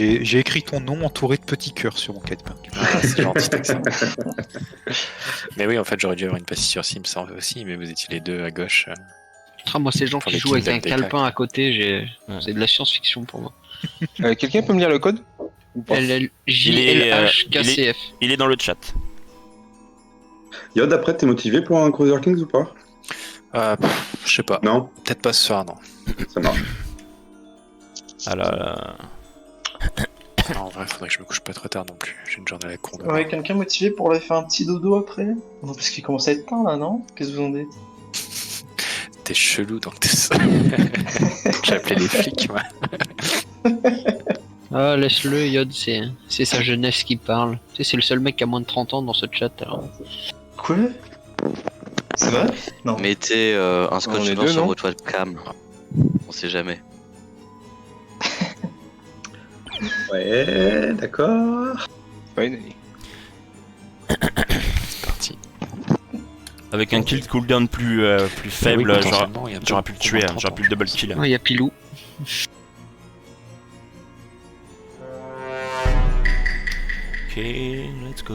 J'ai écrit ton nom entouré de petits cœurs sur mon calepin. Ah, c'est gentil, Texan. Mais oui, en fait, j'aurais dû avoir une passie sur Sims aussi, mais vous étiez les deux à gauche. Moi, ces gens Pour qui les jouent avec kills un LDK, calepin à côté, Ouais. c'est de la science-fiction pour moi. Quelqu'un peut me lire le code ou pas? JLHKCF. Il est dans le chat. Yod, après, t'es motivé pour un Crusader Kings ou pas? Je sais pas. Non? Peut-être pas ce soir, non. Ça marche. Alors, Non, en vrai, faudrait que je me couche pas trop tard non plus. J'ai une journée à la con. Ouais, quelqu'un motivé pour aller faire un petit dodo après? Non, parce qu'il commence à être tard là, non? Qu'est-ce que vous en dites? T'es chelou donc t'es ça. J'ai appelé les flics, moi. Ah, laisse-le, Yod, c'est sa jeunesse qui parle. Tu sais, c'est le seul mec qui a moins de 30 ans dans ce chat. Alors. Quoi? C'est vrai? Non. Mettez un scotch On est blanc deux, sur non votre webcam. On sait jamais. Ouais, d'accord. Finally. C'est parti. avec un kill cooldown plus faible, Oui, potentiellement, il y a j'aurais pu le tuer, hein, j'aurais pu le double kill. Il y a Pilou. Ok, let's go.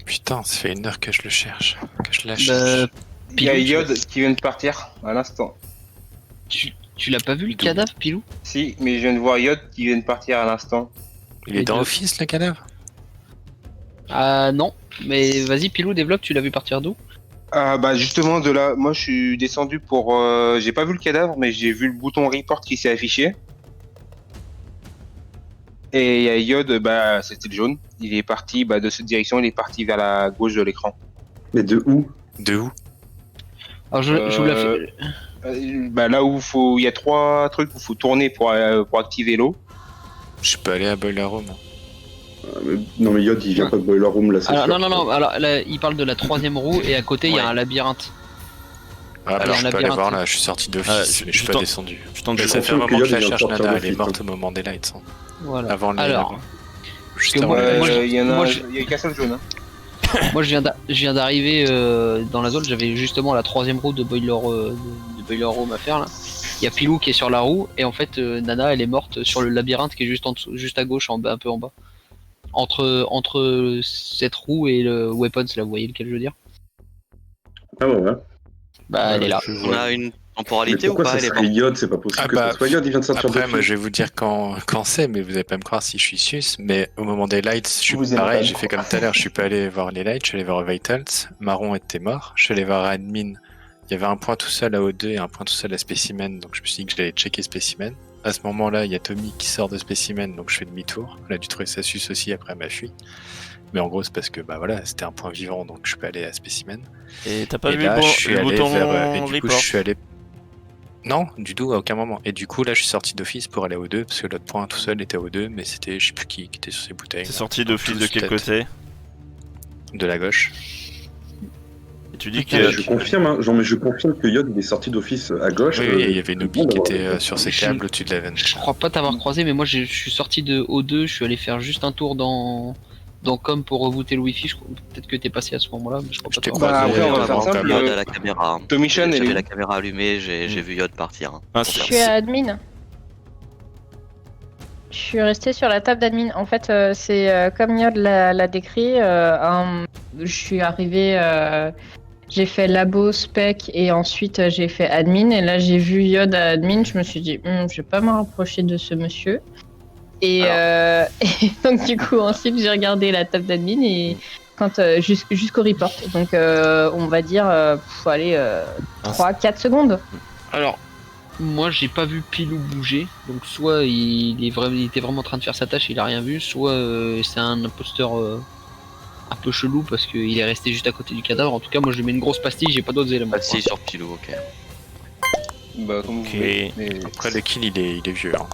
Putain, ça fait 1 heure que je le cherche. Que je la cherche. Bah, Il y a Pilou, Yod qui vient de partir à l'instant. tu l'as pas vu le cadavre, Pilou? Si, mais je viens de voir Yod qui vient de partir à l'instant. Il est dans Office, le cadavre? Ah non, mais vas-y Pilou, développe, tu l'as vu partir d'où? Ah bah justement de là, moi je suis descendu pour... j'ai pas vu le cadavre, mais j'ai vu le bouton report qui s'est affiché. Et il y a Yod, bah c'était le jaune. Il est parti de cette direction, il est parti vers la gauche de l'écran. Mais de où? De où? Alors je vous la fais. Bah là où il y a 3 trucs où il faut tourner pour activer l'eau. Je suis pas allé à Boiler Room. Non mais Yod il vient pas de Boiler Room là, c'est Alors, sûr. non, alors là, il parle de la 3ème roue et à côté il y a un labyrinthe. Ah, Alors, alors je suis pas allé labyrinthe. voir là, je suis sorti d'Office, mais je suis pas descendu. Je tente Mais de ça fait un confirme moment que que je la Yod, il vient de cherche, sortir Nana, elle est d'Office, morte hein. au moment des lights. Hein. Voilà. Avant le Alors, juste que avant moi, les moi, lights. Il y en a, moi, il y a qu'un seul jaune. Hein. moi je viens d'arriver dans la zone, j'avais justement la 3ème roue de Boiler Room à faire là. Il y a Pilou qui est sur la roue et en fait Nana elle est morte sur le labyrinthe qui est juste en dessous, juste à gauche, en bas, un peu en bas. Entre cette roue et le weapons là, vous voyez lequel je veux dire? Ah ouais, ouais. Bah elle est là. On a une Mais temporalité ou pourquoi pas? ça Elle est serait morte. Yod? C'est pas possible Ah que bah, ça soit Yod, il vient de sortir Après, moi d'Office. je vais vous dire quand c'est, mais vous allez pas me croire si je suis sus. Mais au moment des lights, je suis Vous allez pas pareil, me j'ai fait croire. comme tout à l'heure, je suis pas allé voir les lights, je suis allé voir Vitals. Marron était mort, je suis allé voir Admin. Il y avait un point tout seul à O2 et un point tout seul à Specimen, donc je me suis dit que j'allais checker Specimen. À ce moment-là, il y a Tommy qui sort de Specimen, donc je fais demi-tour. Elle a dû trouver sa sus aussi, après elle m'a fui. Mais en gros, c'est parce que bah voilà, c'était un point vivant, donc je peux aller à Specimen. Et t'as pas Et vu là, le je suis le allé bouton vers. Et du coup, report? je suis allé. Non, du tout, à aucun moment. Et du coup, là, je suis sorti d'office pour aller au 2, parce que l'autre point tout seul était au 2, mais c'était, je sais plus qui était sur ses bouteilles. T'es là. sorti d'office de Tous, quel peut-être. côté? De la gauche. Et tu dis Putain, que. Je confirme, hein, Jean, mais je confirme que Yod il est sorti d'office à gauche. Oui, oui, il y avait Nobi qui était sur ses Je- câbles au-dessus de la veine. Je crois pas t'avoir croisé, mais moi je suis sorti de O2, je suis allé faire juste un tour dans Com pour rebooter le wifi. Peut-être que t'es passé à ce moment-là, mais je crois Je pas t'ai t'avoir croisé. Bah, après, on va avant faire quand simple. même. Yod à la caméra. Hein. Tommy Chan, elle est J'avais où la caméra allumée, j'ai vu Yod partir. Hein. Ah, Je c'est- suis admin. Je suis restée sur la table d'admin. En fait, c'est comme Yod l'a décrit. Je suis arrivée, j'ai fait labo, spec et ensuite j'ai fait admin. Et là, j'ai vu Yod à admin. Je me suis dit, je vais pas me rapprocher de ce monsieur. Et, et donc, du coup, ensuite, j'ai regardé la table d'admin et quand jusqu'au report. Donc, on va dire, allez, 3-4 secondes. Alors, moi j'ai pas vu Pilou bouger, donc soit il était vraiment en train de faire sa tâche, il a rien vu, soit c'est un imposteur un peu chelou parce qu'il est resté juste à côté du cadavre. En tout cas, moi je lui mets une grosse pastille, j'ai pas d'autres éléments. Assis sur Pilou, ok. Bah, comme vous Ok. voulez. Mais... Après, le kill, il est vieux. Hein.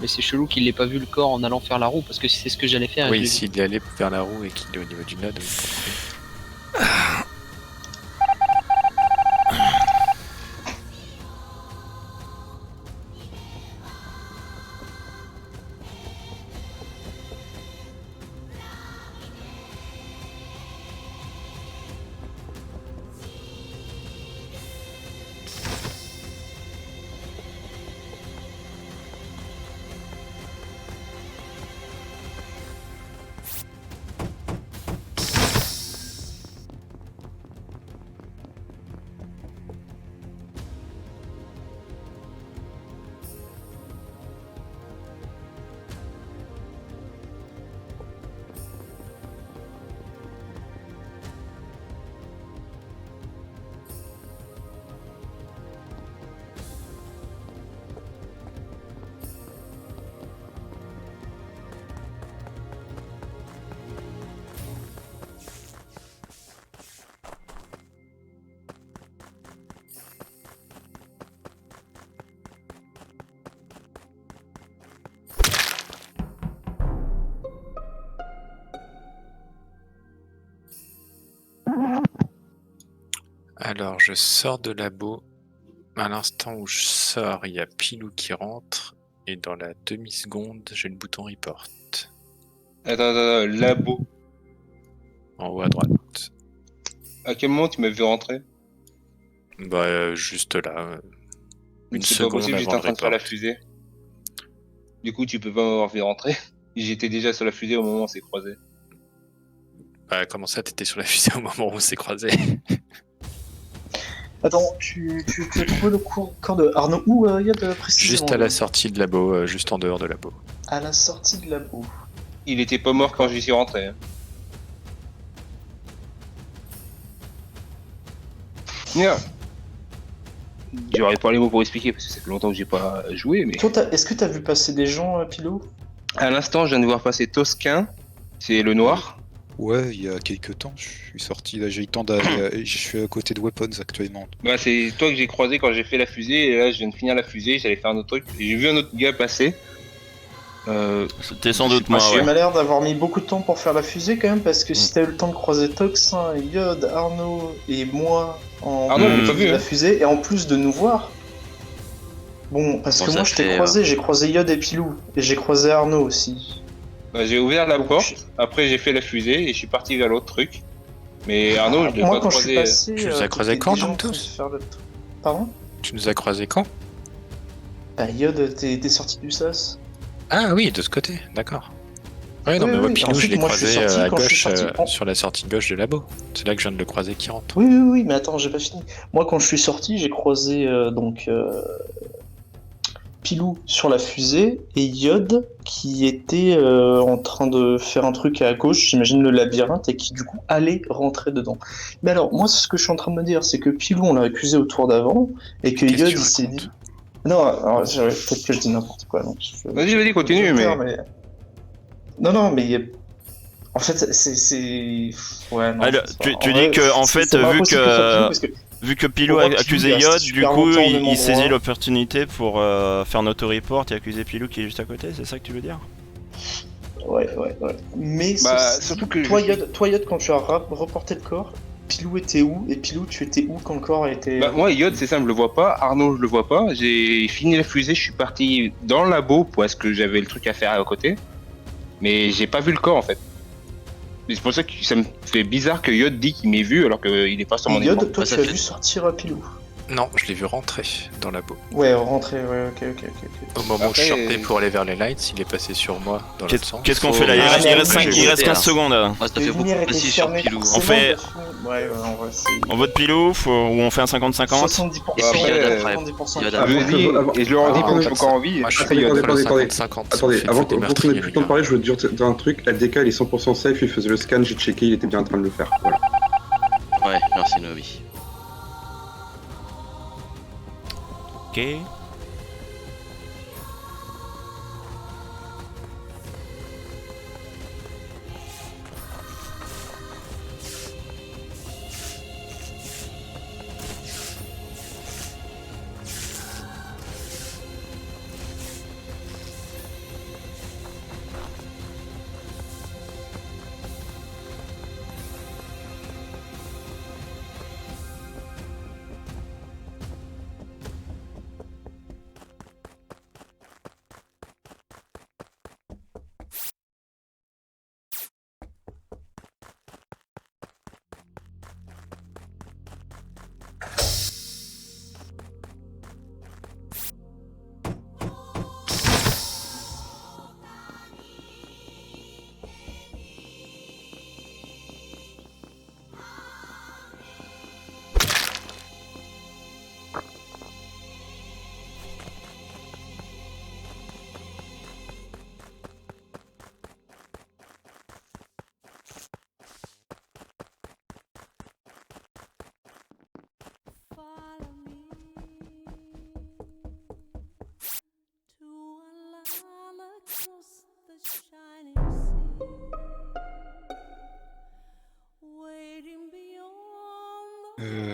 Mais c'est chelou qu'il l'ait pas vu le corps en allant faire la roue parce que c'est ce que j'allais faire. et je Oui, l'ai vu. s'il est allé vers la roue et qu'il est au niveau du node. oui. Alors, je sors de labo. À l'instant où je sors, il y a Pilou qui rentre. Et dans la demi-seconde, j'ai le bouton report. Attends, labo. En haut à droite. À quel moment tu m'as vu rentrer? Bah, juste là. Une C'est pas seconde possible, j'étais avant en train de faire la report. fusée. Du coup, tu peux pas m'avoir vu rentrer. J'étais déjà sur la fusée au moment où on s'est croisés. Bah, comment ça, t'étais sur la fusée au moment où on s'est croisés? Attends, tu as trouvé le corps de Arnaud où, Yod, précisément? Juste à la sortie de labo, juste en dehors de labo. À la sortie de labo. Il était pas mort quand j'y suis rentré. Hein. Bien. J'aurais pas les mots pour expliquer parce que ça fait longtemps que j'ai pas joué, mais. Toi, est-ce que t'as vu passer des gens, Pilou? À l'instant, je viens de voir passer Tosquin, c'est le noir. Ouais, il y a quelques temps, je suis sorti, là j'ai eu le temps d'aller, je suis à côté de Weapons actuellement. Bah, c'est toi que j'ai croisé quand j'ai fait la fusée, et là je viens de finir la fusée, j'allais faire un autre truc, et j'ai vu un autre gars passer. C'était sans doute moi, Tu ouais. m'as l'air d'avoir mis beaucoup de temps pour faire la fusée quand même, parce que si t'as eu le temps de croiser Toxin, Yod, Arnaud et moi en Arnaud, je l'ai pas vu, la hein. fusée, et en plus de nous voir. Bon, parce Bon, que ça moi je t'ai fait, croisé, j'ai croisé Yod et Pilou, et j'ai croisé Arnaud aussi. Bah, j'ai ouvert la Donc, porte, après j'ai fait la fusée, et je suis parti vers l'autre truc. Mais Arnaud, je l'ai moi pas quand je suis croisé. passé, Tu nous as croisé t'étais quand, déjà en donc, train de tous faire le truc. Pardon? Tu nous as croisés quand? Bah Yod, t'es sorti du SAS. Ah oui, de ce côté, d'accord. Ouais, non, Oui, mais moi, oui, Pilou, ensuite, je l'ai moi, je suis croisé sorti à quand je suis gauche, sorti. sur la sortie gauche du labo. C'est là que je viens de le croiser qui rentre. Oui, mais attends, j'ai pas fini. Moi, quand je suis sorti, j'ai croisé Pilou sur la fusée et Yod qui était en train de faire un truc à gauche, j'imagine le labyrinthe, et qui du coup allait rentrer dedans. Mais alors, moi, ce que je suis en train de me dire, c'est que Pilou, on l'a accusé au tour d'avant, et que Qu'est-ce que Yod, tu il s'est racontes dit. Non, alors, peut-être que je dis n'importe quoi. Donc, Vas-y, continue, je vais mais. me taire, Non, mais. En fait, c'est. Ouais, non. Alors, c'est tu en dis que, en c'est fait, vu impossible que- ce soit Pilou, parce que Vu que Pilou Pour a moi, accusé Pilou, il est Yod, resté du super coup, longtemps au même il saisit endroit. l'opportunité pour faire un auto-report et accuser Pilou qui est juste à côté, c'est ça que tu veux dire? Ouais. Mais Bah, ceci surtout dit, que toi, Yod, quand tu as reporté le corps, Pilou était où? Et Pilou, tu étais où quand le corps a été... Bah, moi, Yod, c'est simple, je le vois pas. Arnaud, je le vois pas. J'ai fini la fusée, je suis parti dans le labo parce que j'avais le truc à faire à côté. Mais j'ai pas vu le corps en fait. Et c'est pour ça que ça me fait bizarre que Yod dit qu'il m'ait vu alors qu'il est pas sur Et mon écran. Yod, toi, ça tu as fait- vu sortir Pilou? Non, je l'ai vu rentrer dans la labo. Ouais, rentrer, ouais, ok. Au moment où je Après, sortais pour aller vers les lights, il est passé sur moi dans l'autre sens. Qu'est-ce qu'on fait là? Il Ah, reste, mais il reste oui, 5, j'ai il reste voté, 15 hein. secondes. Moi, ça Les fait beaucoup lumières étaient précis sur fermées, Pilou. forcément, On fait- parce que- Ouais, en vrai, c'est... On vote Pilou ou on fait un 50-50? 70%, Et puis, Yod après. 70%. Yod Je après. le dis et je le redis pour que je sois encore en vie. Moi, je c'est suis Attendez, Yod. contre le attendez, 50-50. Attendez, si on fait avant voter qu'on ait meurtrier, plus le les temps de gars. parler, je veux dire un truc. LDK, il est 100% safe, il faisait le scan, j'ai checké, il était bien en train de le faire. Voilà. Ouais, merci Nobi. Ok.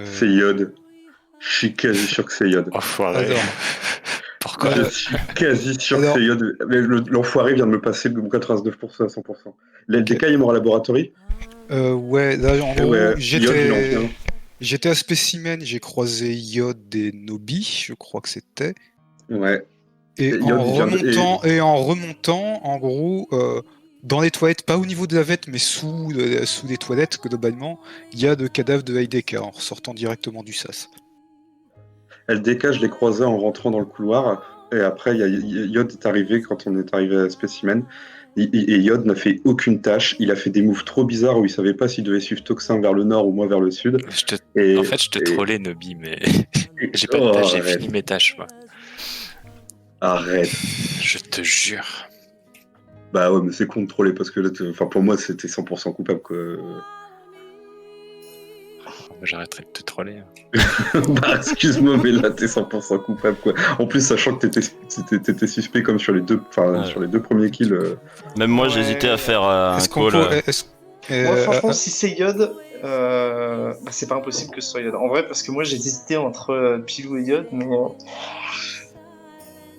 C'est Yod. Je suis quasi sûr que c'est Yod. Enfoiré. Alors, Pourquoi Je suis quasi sûr que c'est Yod. Mais l'enfoiré vient de me passer de 99% à 100%. LDK, il est mort à laboratory. ouais, là, en gros, Ouais, Yod, il en vient. j'étais à Spécimen, j'ai croisé Yod et Nobi, je crois que c'était. Ouais. Et Et Yod, il en remontant, en gros, dans les toilettes, pas au niveau de la vette, mais sous les toilettes, globalement, il y a le cadavre de Heideka en ressortant directement du sas. LDK, je l'ai croisé en rentrant dans le couloir. Et après, Yod est arrivé quand on est arrivé à Specimen. Et Yod n'a fait aucune tâche. Il a fait des moves trop bizarres où il savait pas s'il devait suivre Toxin vers le nord ou moi vers le sud. En fait, je te trollais, Nobi, mais j'ai pas de tâche, j'ai fini mes tâches, moi. Arrête. Je te jure. Bah ouais, mais c'est con de troller parce que là, pour moi, c'était 100% coupable, quoi. J'arrêterai de te troller. Bah, excuse-moi, mais là, t'es 100% coupable, quoi. En plus, sachant que t'étais suspect comme sur les deux, sur les deux premiers kills. Même moi, Ouais. j'hésitais à faire un Est-ce qu'on call. peut... Moi, franchement, si c'est Yod, bah, c'est pas impossible que ce soit Yod. En vrai, parce que moi, j'ai hésité entre Pilou et Yod, mais...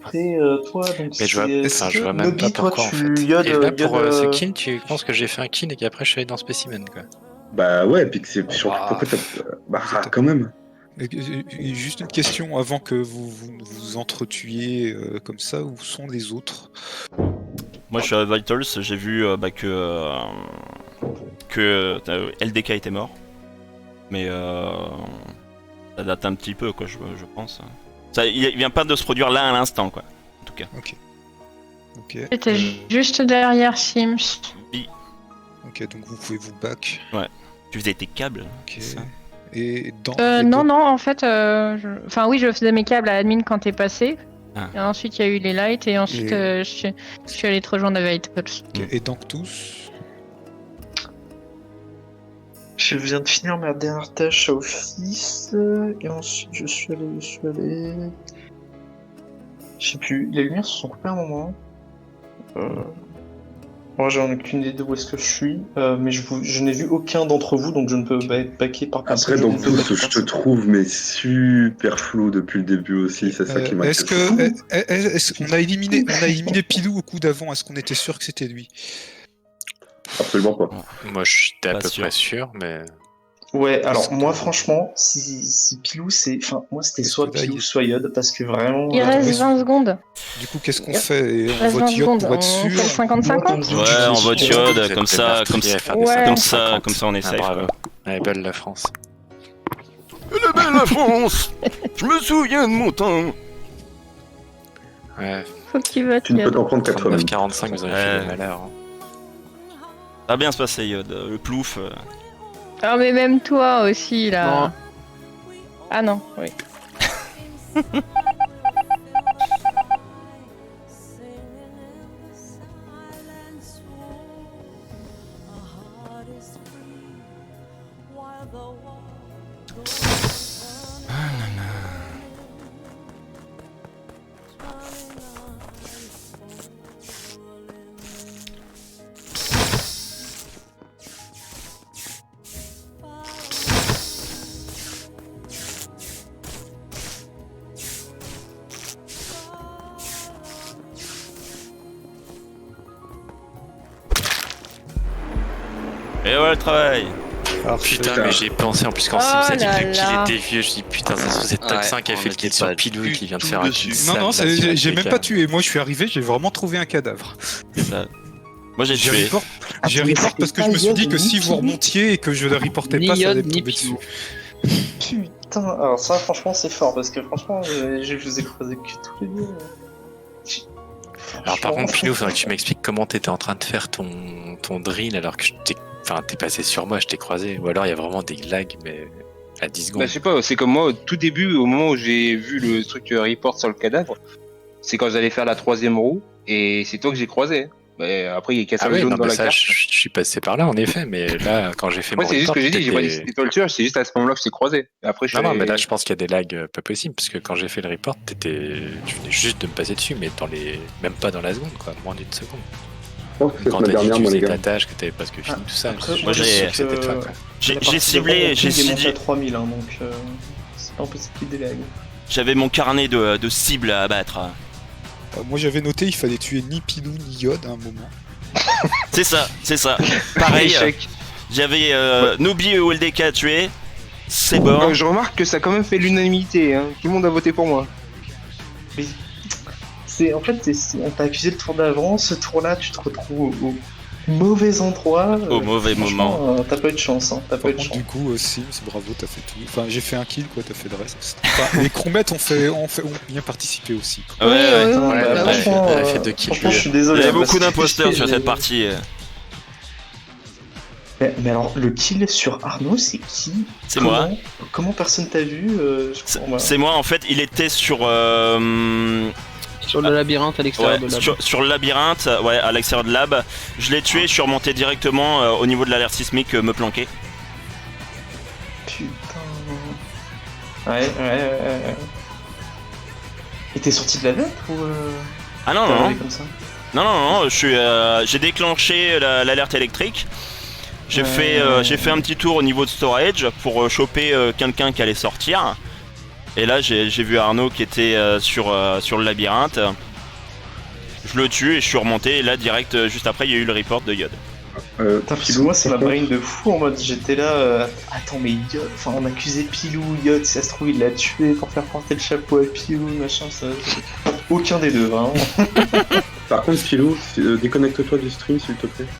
Après, toi, donc Mais je vois même Nobi, pas toi, pourquoi, en tu... fait. Yod, Et là, pour Yod, ce kill, tu penses que j'ai fait un kill et qu'après, je suis allé dans Spécimen, quoi. Bah ouais, puis que c'est surtout Ah, pourquoi t'as. Bah, vous êtes- quand même. Et juste une question avant que vous entretuiez comme ça, où sont les autres? Moi, je suis à Vitals, j'ai vu que LDK était mort. Mais ça date un petit peu, quoi, je pense. Ça, il vient pas de se produire là à l'instant, quoi. En tout cas. Ok. J'étais juste derrière Sims. Ok, donc vous pouvez vous back. Tu faisais tes câbles. Ok. c'est ça. Et dans. Non, en fait, enfin oui, je faisais mes câbles à admin quand t'es passé. Ah. Et ensuite, il y a eu les lights, et ensuite, je suis allé te rejoindre à Vitals. Ok, et donc tous. Je viens de finir ma dernière tâche à office, et ensuite je suis allé... Je sais plus, les lumières se sont coupées à un moment. Moi, j'en ai aucune idée de où est-ce que je suis, mais je n'ai vu aucun d'entre vous, donc je ne peux backer par personne. Après, dans Je ne peux tous, backer je te personne. trouve mais super flou depuis le début aussi, c'est ça qui m'a Est-ce qu'on a éliminé Pilou au coup d'avant? Est-ce qu'on était sûr que c'était lui? Absolument pas. Moi, j'étais à Pas peu sûr. près sûr, mais. Ouais, alors moi, franchement, si Pilou, c'est. Enfin, moi, c'était Parce soit que là, Pilou, il- soit Yod, parce que vraiment. Il reste 20 secondes. Du coup, qu'est-ce qu'on fait? Et Il on reste 20 vote Yod secondes. pour On être fait le sûr? 50-50. Ouais, on vote Vous Yod, êtes comme des ça, comme meurtriers à ça, faire des Ouais. 50-50. comme ça, on est safe. bravo. quoi. Elle est belle la France. Elle est belle la France. Je me souviens de mon temps. Ouais, Faut qu'il vote Tu ne peux Yod. t'en prendre qu'à toi-même. 39-45, vous avez Ouais. fait des malheurs. hein. Ça va bien se passer, Yod. Le plouf. Ah, mais même toi aussi, là. Non. Ah non, oui. Et voilà le travail. Putain, mais j'ai pensé en plus quand Oh Sim s'est dit là que le kill là. était vieux, je dis putain, ça se trouve c'est top Ouais, 5 qui a on fait le était kill sur pas Pilou du qui vient de tout faire un dessus. kill. Non, non, sale, là, j'ai sur même ATK. pas tué. Moi, je suis arrivé, j'ai vraiment trouvé un cadavre. Moi j'ai J'ai tué. report, j'ai Attends, mais report parce que je c'était me suis pas dit Yod que ni si vous Pilou. remontiez et que je le reportais Ni pas, ça Yod, allait me ni tomber dessus. Pilou. Putain, alors ça, franchement, c'est fort, parce que franchement, je vous ai croisé que tous les deux. Alors par contre, Pilou, faudrait que tu m'expliques comment t'étais en train de faire ton drill alors que t'es passé sur moi, je t'ai croisé. Ou alors il y a vraiment des lags, mais à 10 secondes. Bah, je sais pas, c'est comme moi, au tout début, au moment où j'ai vu le truc report sur le cadavre, c'est quand j'allais faire la 3ème roue, et c'est toi que j'ai croisé. Bah, après, il y a qu'un Ah seul oui, jaune non, dans mais la ça, carte. je suis passé par là en effet, mais là, quand j'ai fait Moi, mon c'est juste ce report, que j'ai dit, j'ai pas dit que t'étais- c'était toi le tueur, c'est juste à ce moment-là que je t'ai croisé. Et après, je Non, non, suis mais allé- là, je pense qu'il y a des lags pas possibles, parce que quand j'ai fait le report, tu venais juste de me passer dessus, mais même pas dans la seconde, quoi, moins d'une seconde. Je pense que c'est Quand ma t'as dit que dernière, tu moi, les faisais gars. ta tâche, que t'avais presque fini, tout ça, après, je moi, suis j'ai- sûr que c'était toi, quoi. J'ai ciblé, j'ai monté ciblé. à 3000, hein, donc c'est pas impossible qu'il délague. J'avais mon carnet de cibles à abattre. Moi, j'avais noté il fallait tuer ni Pilou ni Yod à un moment. C'est ça, c'est ça. Pareil, Échec. j'avais Nobi et OLDK à tuer. C'est bon. Je remarque que ça a quand même fait l'unanimité, hein. Tout le monde a voté pour moi. En fait, on t'a accusé le tour d'avant, ce tour-là, tu te retrouves au mauvais endroit. Au mauvais franchement, moment. T'as pas eu de chance, hein. T'as pas Par eu de contre, chance. du coup, Sims, bravo, t'as fait tout. Enfin, j'ai fait un kill, quoi, t'as fait le reste. Enfin, les crommettes ont bien participé aussi. Ouais, Oui, ouais. oui, Putain, oui, bah, bah, ouais. franchement, elle a fait 2 kills. franchement, je suis Il désolé. y avait parce beaucoup que- d'imposteurs sur cette partie. Mais alors, le kill sur Arnaud, c'est qui? C'est Comment moi. Comment personne t'a vu C'est moi, en fait, il était sur. Sur le labyrinthe à l'extérieur Ouais, de la. sur le labyrinthe, ouais, à l'extérieur de lab. Je l'ai tué, je suis remonté directement au niveau de l'alerte sismique me planquer. Putain. Ouais. Et t'es sorti de la vente ou Ah non, t'es non, arrivé non, comme ça? non, j'ai déclenché l'alerte électrique. J'ai fait un petit tour au niveau de storage pour choper quelqu'un qui allait sortir. Et là, j'ai vu Arnaud qui était sur le labyrinthe. Je le tue et je suis remonté. Et là, direct, juste après, il y a eu le report de Yod. Putain, parce que moi, c'est ma brain de fou en mode j'étais là. Attends, mais Yod, enfin, on accusait Pilou, Yod, si ça se trouve, il l'a tué pour faire porter le chapeau à Pilou, machin, ça. Aucun des deux, vraiment. Par contre, Philo, déconnecte-toi du stream, s'il te plaît.